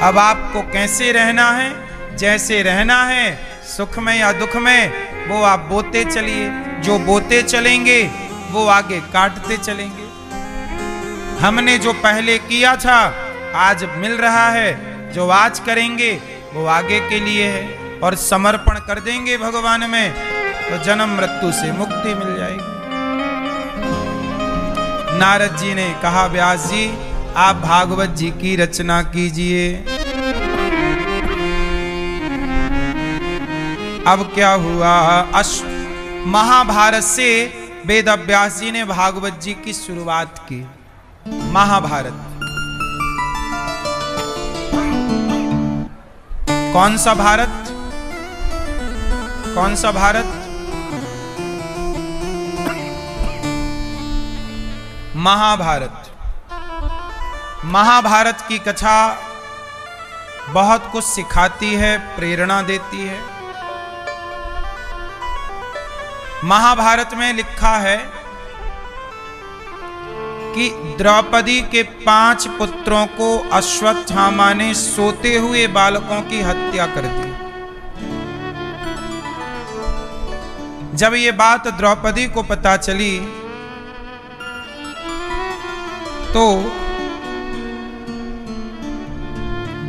अब आपको कैसे रहना है, जैसे रहना है, सुख में या दुख में, वो आप बोते चलिए। जो बोते चलेंगे वो आगे काटते चलेंगे। हमने जो पहले किया था आज मिल रहा है, जो आज करेंगे वो आगे के लिए है, और समर्पण कर देंगे भगवान में तो जन्म मृत्यु से मुक्ति मिल जाएगी। नारद जी ने कहा, व्यास जी आप भागवत जी की रचना कीजिए। अब क्या हुआ, महाभारत से वेद व्यास जी ने भागवत जी की शुरुआत की। महाभारत कौन सा भारत, कौन सा भारत? महाभारत। महाभारत की कथा बहुत कुछ सिखाती है, प्रेरणा देती है। महाभारत में लिखा है कि द्रौपदी के 5 पुत्रों को अश्वत्थामा ने सोते हुए बालकों की हत्या कर दी। जब ये बात द्रौपदी को पता चली तो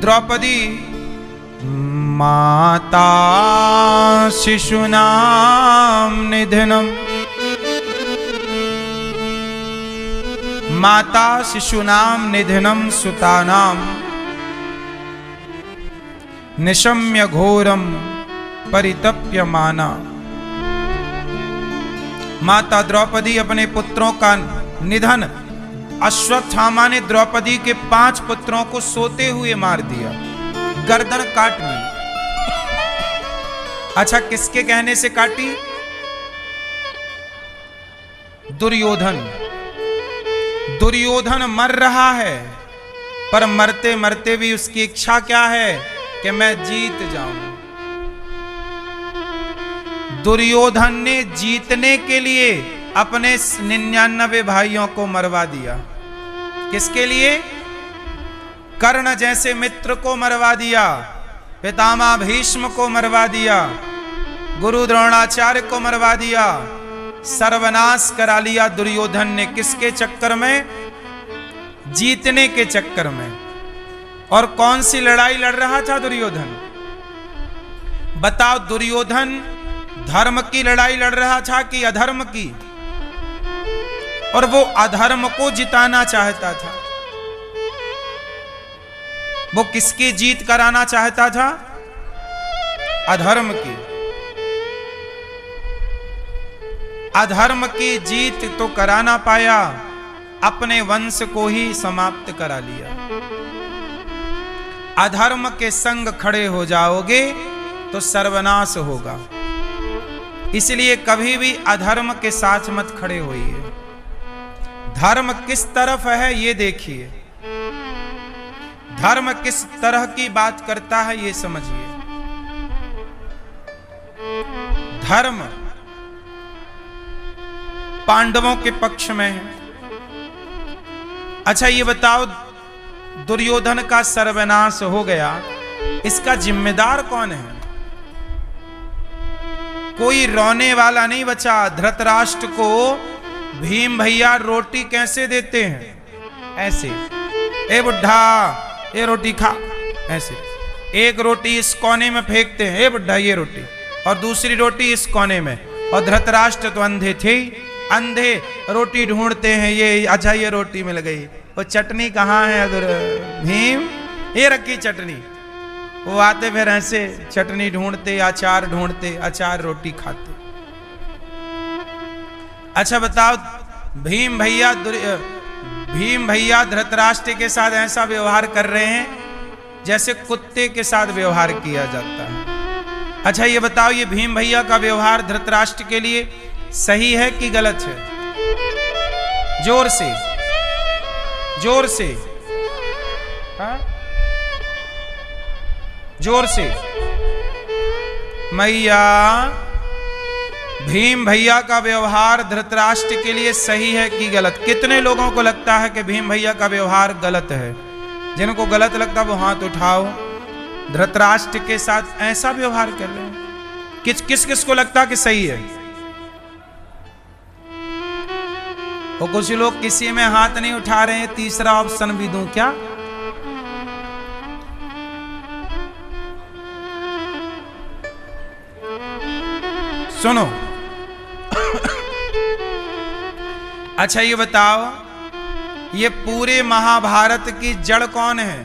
द्रौपदी माता शिशूनां निधनम, माता शिशूनां निधनम सुतानां निशम्य घोरम परितप्यमाना। माता द्रौपदी अपने पुत्रों का निधन, अश्वत्थामा ने द्रौपदी के 5 पुत्रों को सोते हुए मार दिया, गर्दन काट ली। अच्छा, किसके कहने से काटी? दुर्योधन। दुर्योधन मर रहा है, पर मरते मरते भी उसकी इच्छा क्या है कि मैं जीत जाऊं। दुर्योधन ने जीतने के लिए अपने 99 भाइयों को मरवा दिया। किसके लिए? कर्ण जैसे मित्र को मरवा दिया, पितामह भीष्म को मरवा दिया, गुरु द्रोणाचार्य को मरवा दिया, सर्वनाश करा लिया दुर्योधन ने। किसके चक्कर में? जीतने के चक्कर में। और कौन सी लड़ाई लड़ रहा था दुर्योधन? बताओ, दुर्योधन धर्म की लड़ाई लड़ रहा था कि अधर्म की? और वो अधर्म को जिताना चाहता था। वो किसकी जीत कराना चाहता था? अधर्म की। अधर्म की जीत तो करा ना पाया, अपने वंश को ही समाप्त करा लिया। अधर्म के संग खड़े हो जाओगे तो सर्वनाश होगा। इसलिए कभी भी अधर्म के साथ मत खड़े होइए। धर्म किस तरफ है ये देखिए, धर्म किस तरह की बात करता है ये समझिए। धर्म पांडवों के पक्ष में है। अच्छा ये बताओ, दुर्योधन का सर्वनाश हो गया, इसका जिम्मेदार कौन है? कोई रोने वाला नहीं बचा। धृतराष्ट्र को भीम भैया रोटी कैसे देते हैं? ऐसे, ए बुढ़ा ये रोटी खा, ऐसे। एक रोटी इस कोने में फेंकते हैं, ए बुढ़ा ये रोटी, और दूसरी रोटी इस कोने में। और धृतराष्ट्र तो अंधे थे, अंधे रोटी ढूंढते हैं, ये अच्छा ये रोटी मिल गई, वो चटनी कहाँ है? अगर भीम ये रखी चटनी। वो आते फिर ऐसे चटनी ढूंढते, अचार ढूंढते, अचार रोटी खाते। अच्छा बताओ, भीम भैया धृतराष्ट्र के साथ ऐसा व्यवहार कर रहे हैं जैसे कुत्ते के साथ व्यवहार किया जाता है। अच्छा ये बताओ, ये भीम भैया का व्यवहार धृतराष्ट्र के लिए सही है कि गलत है? जोर से, जोर से, हाँ? जोर से। मैया, भीम भैया का व्यवहार धृतराष्ट्र के लिए सही है कि गलत? कितने लोगों को लगता है कि भीम भैया का व्यवहार गलत है? जिनको गलत लगता वो हाथ उठाओ। धृतराष्ट्र के साथ ऐसा व्यवहार कर रहे हैं। किस किस को लगता कि सही है? और कुछ लोग किसी में हाथ नहीं उठा रहे हैं। तीसरा ऑप्शन भी दूं क्या? सुनो। अच्छा ये बताओ, ये पूरे महाभारत की जड़ कौन है?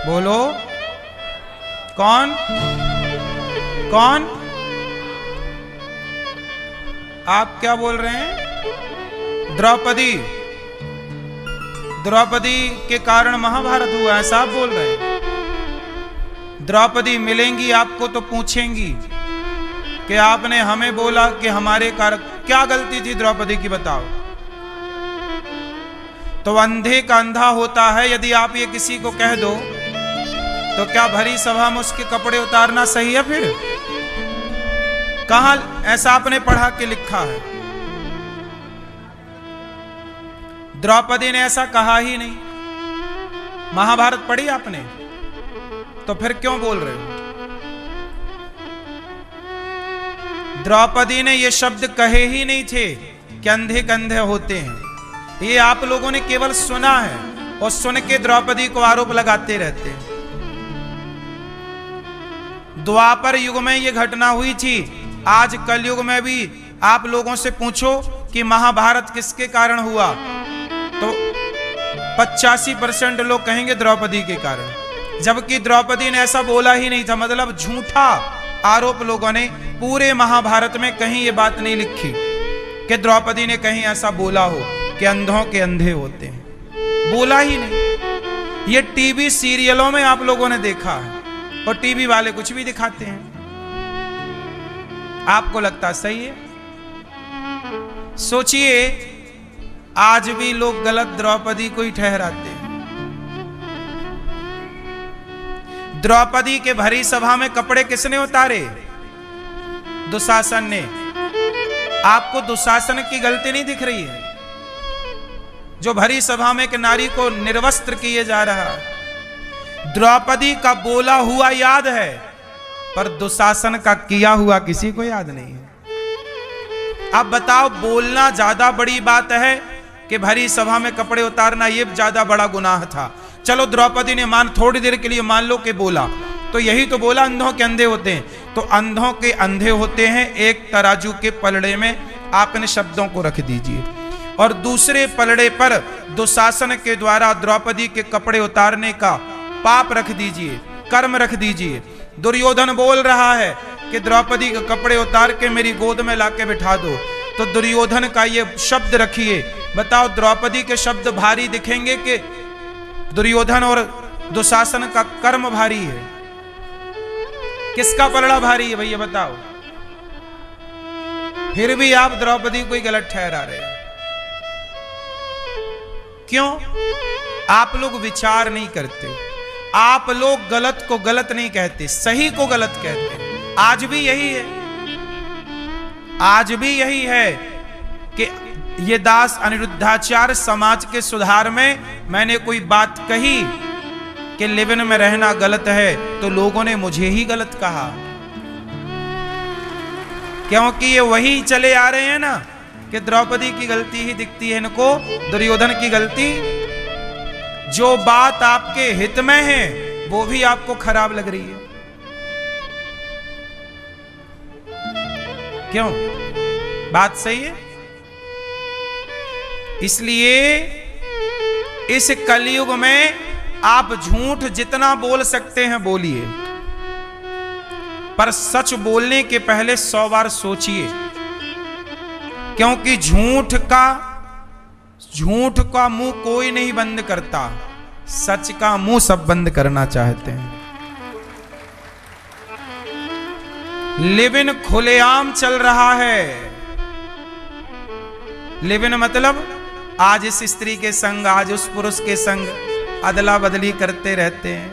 बोलो कौन? कौन? आप क्या बोल रहे हैं? द्रौपदी। द्रौपदी के कारण महाभारत हुआ, ऐसा आप बोल रहे हैं? द्रौपदी मिलेंगी आपको तो पूछेंगी कि आपने हमें बोला कि हमारे कारण क्या गलती थी द्रौपदी की, बताओ। तो अंधे का अंधा होता है। यदि आप ये किसी को कह दो तो क्या भरी सभा में उसके कपड़े उतारना सही है? फिर कहां ऐसा आपने पढ़ा के लिखा है? द्रौपदी ने ऐसा कहा ही नहीं। महाभारत पढ़ी आपने? तो फिर क्यों बोल रहे हो? द्रौपदी ने ये शब्द कहे ही नहीं थे कि अंधे कंधे होते हैं। ये आप लोगों ने केवल सुना है और सुन के द्रौपदी को आरोप लगाते रहते हैं। द्वापर युग में ये घटना हुई थी। आज कलयुग में भी आप लोगों से पूछो कि महाभारत किसके कारण हुआ, तो 85% लोग कहेंगे द्रौपदी के कारण, जबकि द्रौपदी ने ऐसा बोला ही नहीं था। मतलब झूठा आरोप लोगों ने पूरे महाभारत में कहीं ये बात नहीं लिखी कि द्रौपदी ने कहीं ऐसा बोला हो कि अंधों के अंधे होते हैं। बोला ही नहीं। ये टीवी सीरियलों में आप लोगों ने देखा है और टीवी वाले कुछ भी दिखाते हैं। आपको लगता सही है? सोचिए, आज भी लोग गलत द्रौपदी को ही ठहराते हैं। द्रौपदी के भरी सभा में कपड़े किसने उतारे? दुशासन ने। आपको दुशासन की गलती नहीं दिख रही है? जो भरी सभा में एक नारी को निर्वस्त्र किए जा रहा है। द्रौपदी का बोला हुआ याद है, पर दुशासन का किया हुआ किसी को याद नहीं है। अब बताओ, बोलना ज्यादा बड़ी बात है कि भरी सभा में कपड़े उतारना ये ज्यादा बड़ा गुनाह था? चलो द्रौपदी ने थोड़ी देर के लिए मान लो कि बोला, तो यही तो बोला अंधों के अंधे होते हैं। तो अंधों के अंधे होते हैं, एक तराजू के पलड़े में आप इन शब्दों को रख दीजिए और दूसरे पलड़े पर दुशासन के द्वारा द्रौपदी के कपड़े उतारने का पाप रख दीजिए, कर्म रख दीजिए। दुर्योधन बोल रहा है कि द्रौपदी के कपड़े उतार के मेरी गोद में लाके बिठा दो, तो दुर्योधन का ये शब्द रखिए। बताओ, द्रौपदी के शब्द भारी दिखेंगे कि दुर्योधन और दुशासन का कर्म भारी है? किसका पलड़ा भारी है भैया बताओ? फिर भी आप द्रौपदी को ही गलत ठहरा रहे हैं। क्यों? आप लोग विचार नहीं करते। आप लोग गलत को गलत नहीं कहते, सही को गलत कहते हैं। आज भी यही है। आज भी यही है कि ये दास अनिरुद्धाचार्य समाज के सुधार में मैंने कोई बात कही कि लिव इन में रहना गलत है, तो लोगों ने मुझे ही गलत कहा। क्योंकि ये वही चले आ रहे हैं ना कि द्रौपदी की गलती ही दिखती है इनको, दुर्योधन की गलती। जो बात आपके हित में है वो भी आपको खराब लग रही है। क्यों? बात सही है। इसलिए इस कलयुग में आप झूठ जितना बोल सकते हैं बोलिए, पर सच बोलने के पहले 100 बार सोचिए। क्योंकि झूठ का मुंह कोई नहीं बंद करता, सच का मुंह सब बंद करना चाहते हैं। लिव इन खुलेआम चल रहा है। लिव इन मतलब आज इस स्त्री के संग, आज उस पुरुष के संग अदला बदली करते रहते हैं।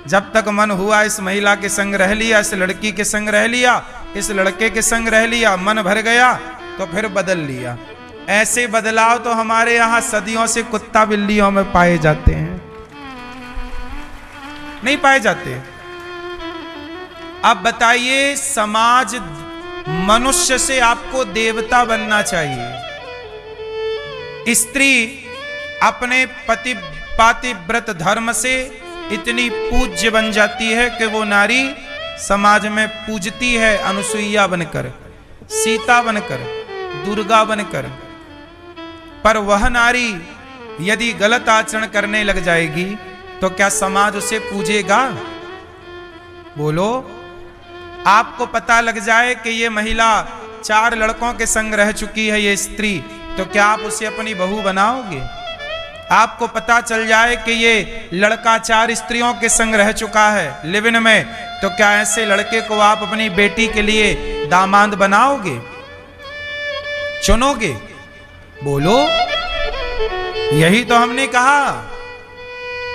जब तक मन हुआ इस महिला के संग रह लिया, इस लड़की के संग रह लिया, इस लड़के के संग रह लिया, मन भर गया तो फिर बदल लिया। ऐसे बदलाव तो हमारे यहाँ सदियों से कुत्ता बिल्लियों में पाए जाते हैं। नहीं पाए जाते। अब बताइए, समाज मनुष्य से आपको देवता बनना चाहिए। स्त्री अपने पति पातिव्रत धर्म से इतनी पूज्य बन जाती है कि वो नारी समाज में पूजती है, अनुसुईया बनकर, सीता बनकर, दुर्गा बनकर। पर वह नारी यदि गलत आचरण करने लग जाएगी तो क्या समाज उसे पूजेगा? बोलो। आपको पता लग जाए कि ये महिला 4 लड़कों के संग रह चुकी है, ये स्त्री, तो क्या आप उसे अपनी बहू बनाओगे? आपको पता चल जाए कि ये लड़का 4 स्त्रियों के संग रह चुका है लिव इन में, तो क्या ऐसे लड़के को आप अपनी बेटी के लिए दामाद बनाओगे, चुनोगे? बोलो। यही तो हमने कहा।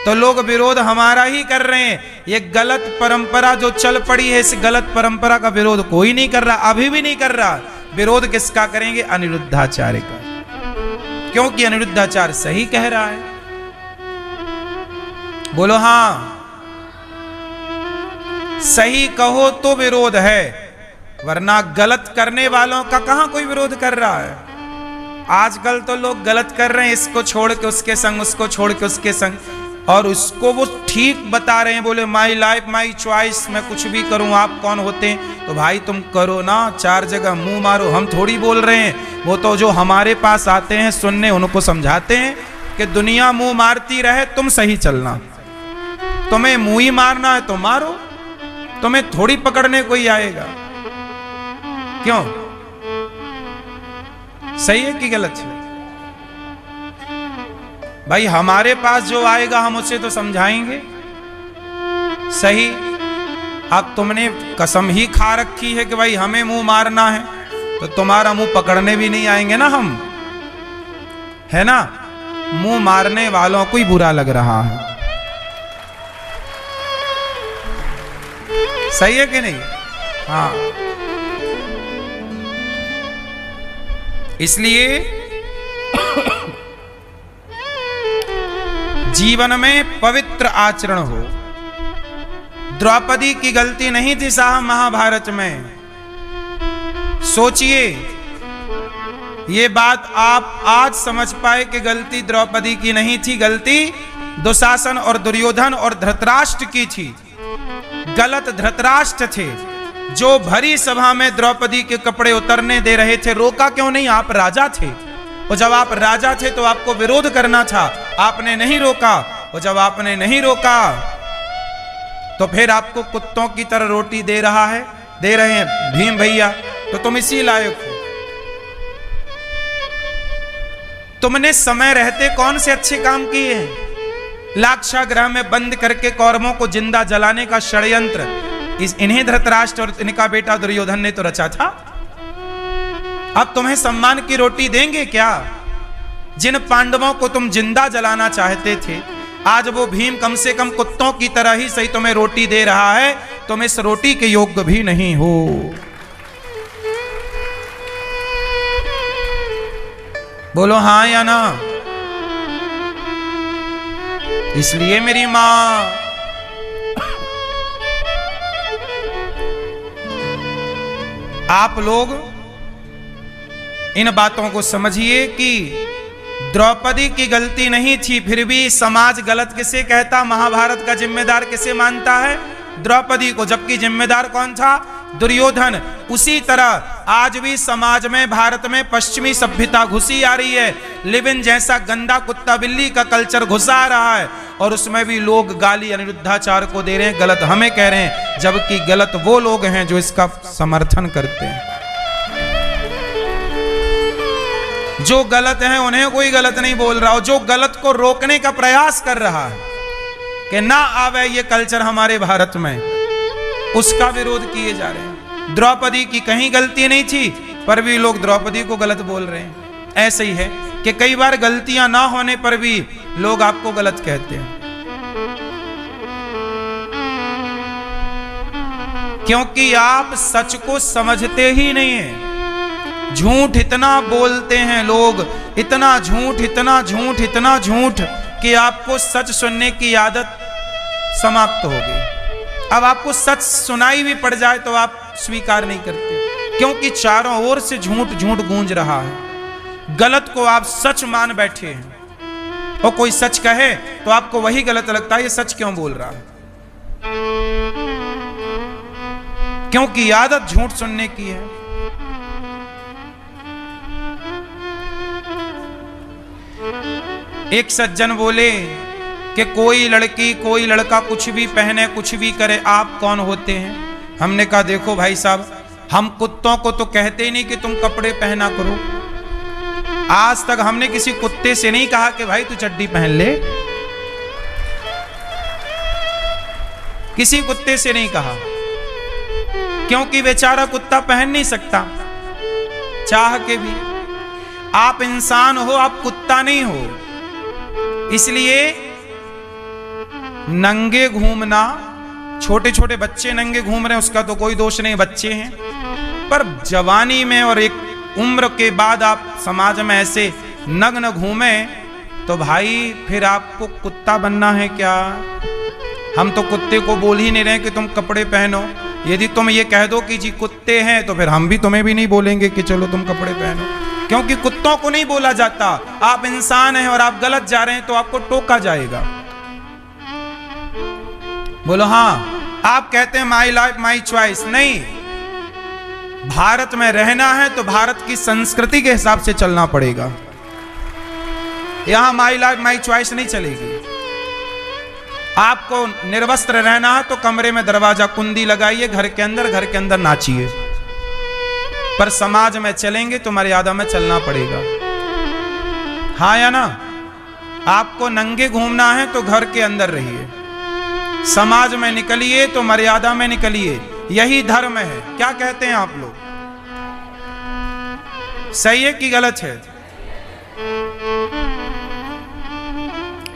तो लोग विरोध हमारा ही कर रहे हैं। ये गलत परंपरा जो चल पड़ी है, इस गलत परंपरा का विरोध कोई नहीं कर रहा, अभी भी नहीं कर रहा। विरोध किसका करेंगे? अनिरुद्धाचार्य का, क्योंकि अनिरुद्धाचार्य सही कह रहा है। बोलो हां, सही कहो तो विरोध है, वरना गलत करने वालों का कहां कोई विरोध कर रहा है। आजकल तो लोग गलत कर रहे हैं, इसको छोड़ के उसके संग, उसको छोड़ के उसके संग, और उसको वो ठीक बता रहे हैं। बोले माई लाइफ माई चॉइस, मैं कुछ भी करूं, आप कौन होते हैं? तो भाई तुम करो ना, 4 जगह मुंह मारो, हम थोड़ी बोल रहे हैं। वो तो जो हमारे पास आते हैं सुनने, उनको समझाते हैं कि दुनिया मुंह मारती रहे, तुम सही चलना। तुम्हें मुंह ही मारना है तो मारो, तुम्हें थोड़ी पकड़ने कोई आएगा। क्यों? सही है कि गलत है? भाई हमारे पास जो आएगा हम उसे तो समझाएंगे सही। अब तुमने कसम ही खा रखी है कि भाई हमें मुंह मारना है, तो तुम्हारा मुंह पकड़ने भी नहीं आएंगे ना हम, है ना? मुंह मारने वालों को ही बुरा लग रहा है। सही है कि नहीं? हाँ। इसलिए जीवन में पवित्र आचरण हो। द्रौपदी की गलती नहीं थी साहब महाभारत में। सोचिए, ये बात आप आज समझ पाए कि गलती द्रौपदी की नहीं थी, गलती दुशासन और दुर्योधन और धृतराष्ट्र की थी। गलत धृतराष्ट्र थे जो भरी सभा में द्रौपदी के कपड़े उतरने दे रहे थे। रोका क्यों नहीं? आप राजा थे, और जब आप राजा थे तो आपको विरोध करना था, आपने नहीं रोका। और जब आपने नहीं रोका तो फिर आपको कुत्तों की तरह रोटी दे रहे हैं भीम भैया, तो तुम इसी लायक हो। तुमने समय रहते कौन से अच्छे काम किए हैं? लाक्षागृह में बंद करके कौरवों को जिंदा जलाने का षड्यंत्र इन्हीं धृतराष्ट्र और इनका बेटा दुर्योधन ने तो रचा था। अब तुम्हें सम्मान की रोटी देंगे क्या? जिन पांडवों को तुम जिंदा जलाना चाहते थे, आज वो भीम कम से कम कुत्तों की तरह ही सही तुम्हें रोटी दे रहा है, तुम इस रोटी के योग्य भी नहीं हो। बोलो हां या ना? इसलिए मेरी मां, आप लोग इन बातों को समझिए कि द्रौपदी की गलती नहीं थी, फिर भी समाज गलत किसे कहता? महाभारत का जिम्मेदार किसे मानता है? द्रौपदी को, जबकि जिम्मेदार कौन था? दुर्योधन। उसी तरह आज भी समाज में, भारत में पश्चिमी सभ्यता घुसी आ रही है। लिव इन जैसा गंदा कुत्ता बिल्ली का कल्चर घुसा आ रहा है, और उसमें भी लोग गाली अनिरुद्धाचार्य को दे रहे हैं, गलत हमें कह रहे हैं, जबकि गलत वो लोग हैं जो इसका समर्थन करते हैं। जो गलत है उन्हें कोई गलत नहीं बोल रहा, और जो गलत को रोकने का प्रयास कर रहा है कि ना आवे ये कल्चर हमारे भारत में, उसका विरोध किए जा रहे हैं। द्रौपदी की कहीं गलती नहीं थी, पर भी लोग द्रौपदी को गलत बोल रहे हैं। ऐसे ही है कि कई बार गलतियां ना होने पर भी लोग आपको गलत कहते हैं, क्योंकि आप सच को समझते ही नहीं हैं। झूठ इतना बोलते हैं लोग, इतना झूठ, इतना झूठ, इतना झूठ, कि आपको सच सुनने की आदत समाप्त हो गई। अब आपको सच सुनाई भी पड़ जाए तो आप स्वीकार नहीं करते, क्योंकि चारों ओर से झूठ झूठ गूंज रहा है। गलत को आप सच मान बैठे हैं, और कोई सच कहे तो आपको वही गलत लगता है, ये सच क्यों बोल रहा है, क्योंकि आदत झूठ सुनने की है। एक सज्जन बोले कि कोई लड़की कोई लड़का कुछ भी पहने कुछ भी करे, आप कौन होते हैं? हमने कहा देखो भाई साहब, हम कुत्तों को तो कहते ही नहीं कि तुम कपड़े पहना करो। आज तक हमने किसी कुत्ते से नहीं कहा कि भाई तू चड्डी पहन ले, किसी कुत्ते से नहीं कहा, क्योंकि बेचारा कुत्ता पहन नहीं सकता चाह के भी। आप इंसान हो, आप कुत्ता नहीं हो। इसलिए नंगे घूमना, छोटे छोटे बच्चे नंगे घूम रहे हैं उसका तो कोई दोष नहीं, बच्चे हैं, पर जवानी में और एक उम्र के बाद आप समाज में ऐसे नग्न घूमे तो भाई फिर आपको कुत्ता बनना है क्या? हम तो कुत्ते को बोल ही नहीं रहे कि तुम कपड़े पहनो। यदि तुम ये कह दो कि जी कुत्ते हैं तो फिर हम भी तुम्हें भी नहीं बोलेंगे कि चलो तुम कपड़े पहनो, क्योंकि कुत्तों को नहीं बोला जाता। आप इंसान हैं और आप गलत जा रहे हैं तो आपको टोका जाएगा। बोलो हाँ, आप कहते हैं माई लाइफ माई चॉइस, नहीं, भारत में रहना है तो भारत की संस्कृति के हिसाब से चलना पड़ेगा। यहां माई लाइफ माई चॉइस नहीं चलेगी। आपको निर्वस्त्र रहना है तो कमरे में दरवाजा कुंडी लगाइए, घर के अंदर नाचिए, पर समाज में चलेंगे तो मर्यादा में चलना पड़ेगा। हाँ या ना? आपको नंगे घूमना है तो घर के अंदर रहिए, समाज में निकलिए तो मर्यादा में निकलिए, यही धर्म है। क्या कहते हैं आप लोग, सही है कि गलत है?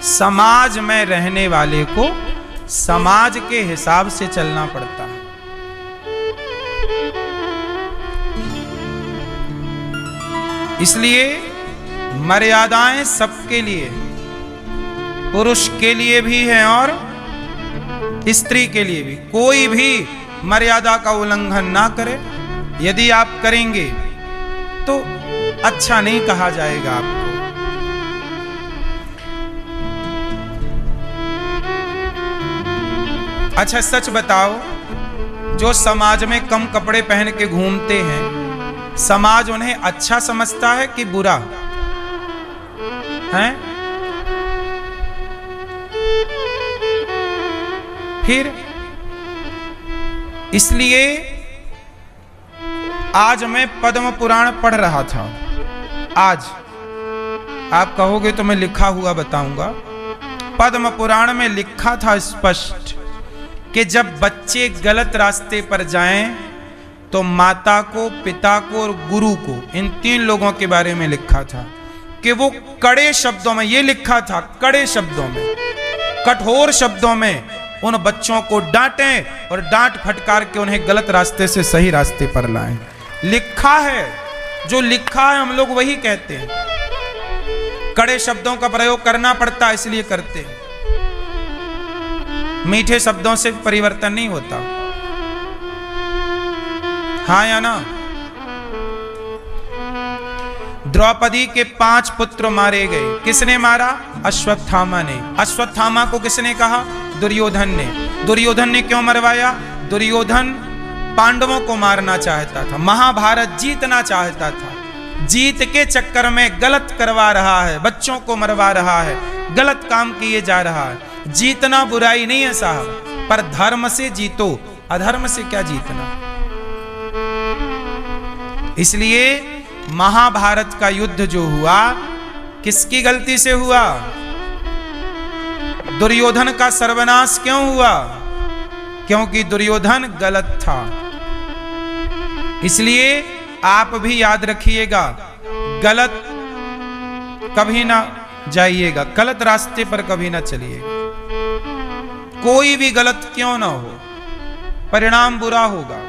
समाज में रहने वाले को समाज के हिसाब से चलना पड़ता है। इसलिए मर्यादाएं सबके लिए, पुरुष के लिए भी है और स्त्री के लिए भी। कोई भी मर्यादा का उल्लंघन ना करे। यदि आप करेंगे तो अच्छा नहीं कहा जाएगा आपको। अच्छा सच बताओ, जो समाज में कम कपड़े पहन के घूमते हैं, समाज उन्हें अच्छा समझता है कि बुरा है? फिर इसलिए आज मैं पद्म पुराण पढ़ रहा था। आज आप कहोगे तो मैं लिखा हुआ बताऊंगा। पद्म पुराण में लिखा था स्पष्ट कि जब बच्चे गलत रास्ते पर जाएं तो माता को, पिता को और गुरु को, इन तीन लोगों के बारे में लिखा था कि वो कड़े शब्दों में, ये लिखा था कड़े शब्दों में, कठोर शब्दों में उन बच्चों को डांटें और डांट फटकार के उन्हें गलत रास्ते से सही रास्ते पर लाएं। लिखा है, जो लिखा है हम लोग वही कहते हैं। कड़े शब्दों का प्रयोग करना पड़ता है इसलिए करते हैं। मीठे शब्दों से परिवर्तन नहीं होता। हाँ या ना? द्रौपदी के 5 पुत्र मारे गए। किसने मारा? अश्वत्थामा ने। अश्वत्थामा को किसने कहा? दुर्योधन ने। दुर्योधन ने क्यों मरवाया? दुर्योधन पांडवों को मारना चाहता था, महाभारत जीतना चाहता था। जीत के चक्कर में गलत करवा रहा है, बच्चों को मरवा रहा है, गलत काम किए जा रहा है। जीतना बुराई नहीं है साहब, पर धर्म से जीतो, अधर्म से क्या जीतना। इसलिए महाभारत का युद्ध जो हुआ किसकी गलती से हुआ? दुर्योधन का सर्वनाश क्यों हुआ? क्योंकि दुर्योधन गलत था। इसलिए आप भी याद रखिएगा, गलत कभी ना जाइएगा, गलत रास्ते पर कभी ना चलिएगा। कोई भी गलत क्यों ना हो, परिणाम बुरा होगा।